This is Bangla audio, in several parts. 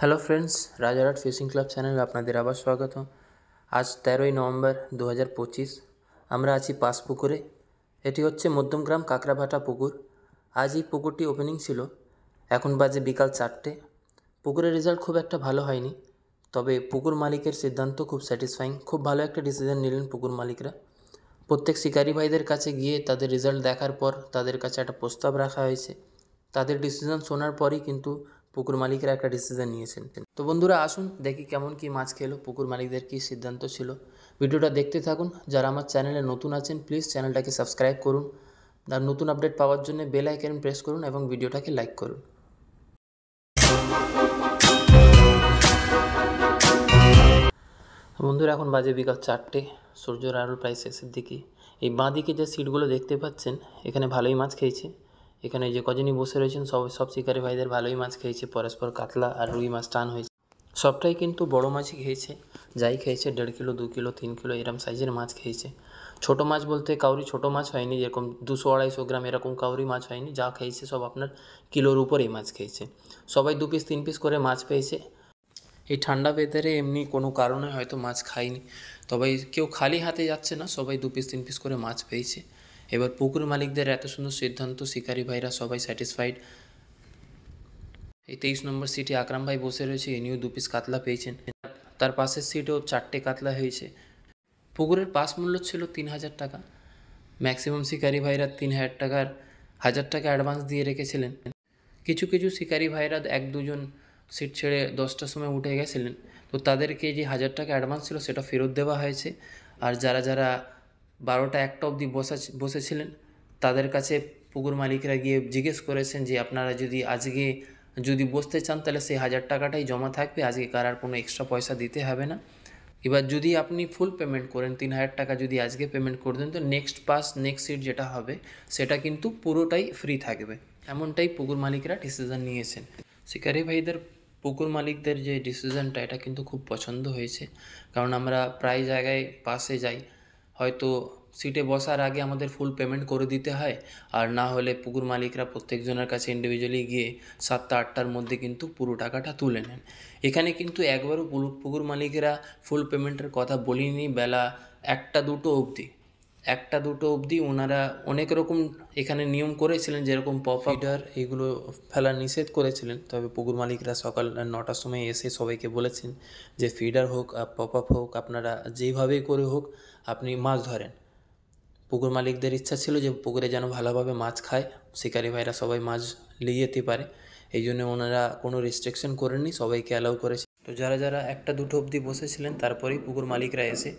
Hello friends, Rajarhat fishing club চ্যানেলে আপনাদের আবার স্বাগত। আজ 13ই নভেম্বর 2025। আমরা আছি পাঁশপুকুরে। এটি হচ্ছে মধ্যমগ্রাম কাঁকড়াভাটা পুকুর। আজ এই পুকুরটি ওপেনিং ছিল। এখন বাজে বিকাল 4টে। পুকুরের রেজাল্ট খুব একটা ভালো হয়নি, তবে পুকুর মালিকের সিদ্ধান্ত খুব স্যাটিসফাইং। খুব ভালো একটা ডিসিশন নিলেন পুকুর মালিকরা। প্রত্যেক শিকারী ভাইদের কাছে গিয়ে তাদের রেজাল্ট দেখার পর তাদের কাছে একটা প্রস্তাব রাখা হয়েছে। তাদের ডিসিশন শোনার পরই কিন্তু পুকুর মালিকরা একটা ডিসিশন নিয়েছেন। তো বন্ধুরা, আসুন দেখি কেমন কি মাছ খেলো, পুকুর মালিকদের কী সিদ্ধান্ত ছিল। ভিডিওটা দেখতে থাকুন। যারা আমার চ্যানেলে নতুন আছেন প্লিজ চ্যানেলটাকে সাবস্ক্রাইব করুন। আর নতুন আপডেট পাওয়ার জন্য বেল আইকন প্রেস করুন এবং ভিডিওটাকে লাইক করুন। বন্ধুরা, এখন বাজে বিকাল 4টে। সূর্যের আলো প্রায় শেষের দিকে। এই বাঁ দিকে যে সিটগুলো দেখতে পাচ্ছেন, এখানে ভালোই মাছ খেয়েছে। এখানে যে কজনই বসে রয়েছেন সব শিকারী ভাইদের ভালোই মাছ খেয়েছে। পরস্পর কাতলা আর রুই মাছ টান হয়েছে। সবটাই কিন্তু বড় মাছই খেয়েছে। যাই খেয়েছে 1.5 কিলো, 2 কিলো, 3 কিলো এরকম সাইজের মাছ খেয়েছে। ছোট মাছ বলতে কাউরি ছোট মাছ হয়নি, যেরকম 200-250 গ্রাম এরকম কাউরি মাছ হয়নি। যা খেয়েছে সব আপনার কিলোর উপরেই মাছ খেয়েছে। সবাই 2 পিস 3 পিস করে মাছ পেয়েছে। এই ঠান্ডা ওয়েদারে এমনি কোনো কারণে হয়তো মাছ খায়নি, তবে কেউ খালি হাতে যাচ্ছে না, সবাই 2 পিস 3 পিস করে মাছ পেয়েছে। এবার পুকুর মালিকদের এত সুন্দর সিদ্ধান্ত শিকারী ভাইরা সবাই স্যাটিসফাইড। এই 23 নম্বর সিটে আকরাম ভাই বসে রয়েছে, ইনিও 2 পিস কাতলা পেয়েছেন। তার পাশের সিটেও 4টে কাতলা হয়েছে। পুকুরের পাস মূল্য ছিল 3,000 টাকা। ম্যাক্সিমাম শিকারী ভাইরা 3,000 টাকার 1,000 টাকা অ্যাডভান্স দিয়ে রেখেছিলেন। কিছু কিছু শিকারী ভাইরা 1-2 জন সিট ছেড়ে 10টার সময় উঠে গেছিলেন, তো তাদেরকে যে 1,000 টাকা অ্যাডভান্স ছিল সেটা ফেরত দেওয়া হয়েছে। আর যারা 12টা-1টা অবধি বসেছিলেন তাদের কাছে পুকুর মালিকরা গিয়ে জিজ্ঞেস করেছেন যে আপনারা যদি বসতে চান তাহলে সেই 1,000 টাকাটাই জমা থাকবে, আজকে আর কোনো এক্সট্রা পয়সা দিতে হবে না। এবার যদি আপনি ফুল পেমেন্ট করেন, 3,000 টাকা যদি আজকে পেমেন্ট করে দেন, তো নেক্সট সিট যেটা হবে সেটা কিন্তু পুরোটাই ফ্রি থাকবে। এমনটাই পুকুর মালিকরা ডিসিশন নিয়েছেন। শিকারী ভাইদের পুকুর মালিকদের যে ডিসিশনটা, এটা কিন্তু খুব পছন্দ হয়েছে। কারণ আমরা প্রায় জায়গায় পাশে যাই, হয়তো সিটে বসার আগে আমাদের ফুল পেমেন্ট করে দিতে হয়, আর না হলে পুকুর মালিকরা প্রত্যেকজনের কাছে ইন্ডিভিজুয়ালি গিয়ে 7টা-8টার মধ্যে কিন্তু পুরো টাকাটা তুলে নেন। এখানে কিন্তু একবারও পুকুর মালিকেরা ফুল পেমেন্টের কথা বলিনি। বেলা 1টা-2টো অবধি ওনারা অনেক রকম এখানে নিয়ম করেছিলেন, যেরকম ফিডার এইগুলো ফেলা নিষেধ করেছিলেন। তবে পুকুর মালিকরা সকাল 9টার সময় এসে সবাইকে বলেছেন যে ফিডার হোক আর পপ আপ হোক, আপনারা যেইভাবেই করে হোক আপনি মাছ ধরেন। পুকুর মালিকদের ইচ্ছা ছিল যে পুকুরে যেন ভালোভাবে মাছ খায়, শিকারী ভাইরা সবাই মাছ নিয়ে যেতে পারে। এই জন্য ওনারা কোনো রেস্ট্রিকশন করেননি, সবাইকে অ্যালাউ করেছে। তো যারা 1টা-2টো অবধি বসেছিলেন তারপরেই পুকুর মালিকরা এসে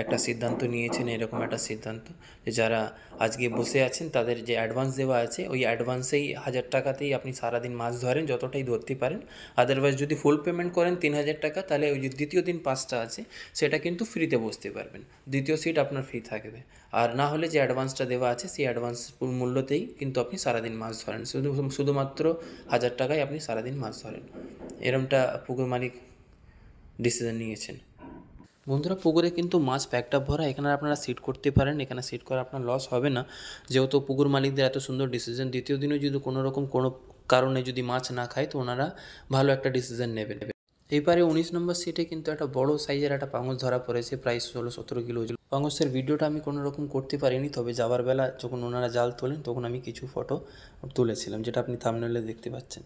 একটা সিদ্ধান্ত নিয়েছেন, এরকম একটা সিদ্ধান্ত যে যারা আজকে বসে আছেন তাদের যে অ্যাডভান্স দেওয়া আছে ওই অ্যাডভান্সেই 1,000 টাকাতেই আপনি সারাদিন মাছ ধরেন, যতটাই ধরতে পারেন। আদারওয়াইজ যদি ফুল পেমেন্ট করেন 3,000 টাকা, তাহলে ওই যে দ্বিতীয় দিন পাসটা আছে সেটা কিন্তু ফ্রিতে বসতে পারবেন। দ্বিতীয় সিট আপনার ফ্রি থাকবে। আর না হলে যে অ্যাডভান্সটা দেওয়া আছে সেই অ্যাডভান্স মূল্যতেই কিন্তু আপনি সারাদিন মাছ ধরেন। শুধুমাত্র 1,000 টাকায় আপনি সারাদিন মাছ ধরেন। এরমটা পুকুর মালিক ডিসিশন নিয়েছেন। বন্ধুরা, পুকুরে কিন্তু মাছ প্যাকটা ভরা। এখানে আপনারা সিট করতে পারেন, এখানে সিট করে আপনার লস হবে না, যেহেতু পুকুর মালিকদের এত সুন্দর ডিসিশন। দ্বিতীয় দিনও যদি কোনো কারণে যদি মাছ না খায় তো ওনারা ভালো একটা ডিসিশন নেবেন। এইবারে 19 নম্বর সিটে কিন্তু একটা বড় সাইজের একটা পাঙস ধরা পড়েছে, প্রায় 16-17 কিলো ওজন। পাঙসের ভিডিওটা আমি কোনো রকম করতে পারিনি, তবে যাওয়ার বেলা যখন ওনারা জাল তোলেন তখন আমি কিছু ফটো তুলেছিলাম, যেটা আপনি থাম্বনেইলে দেখতে পাচ্ছেন।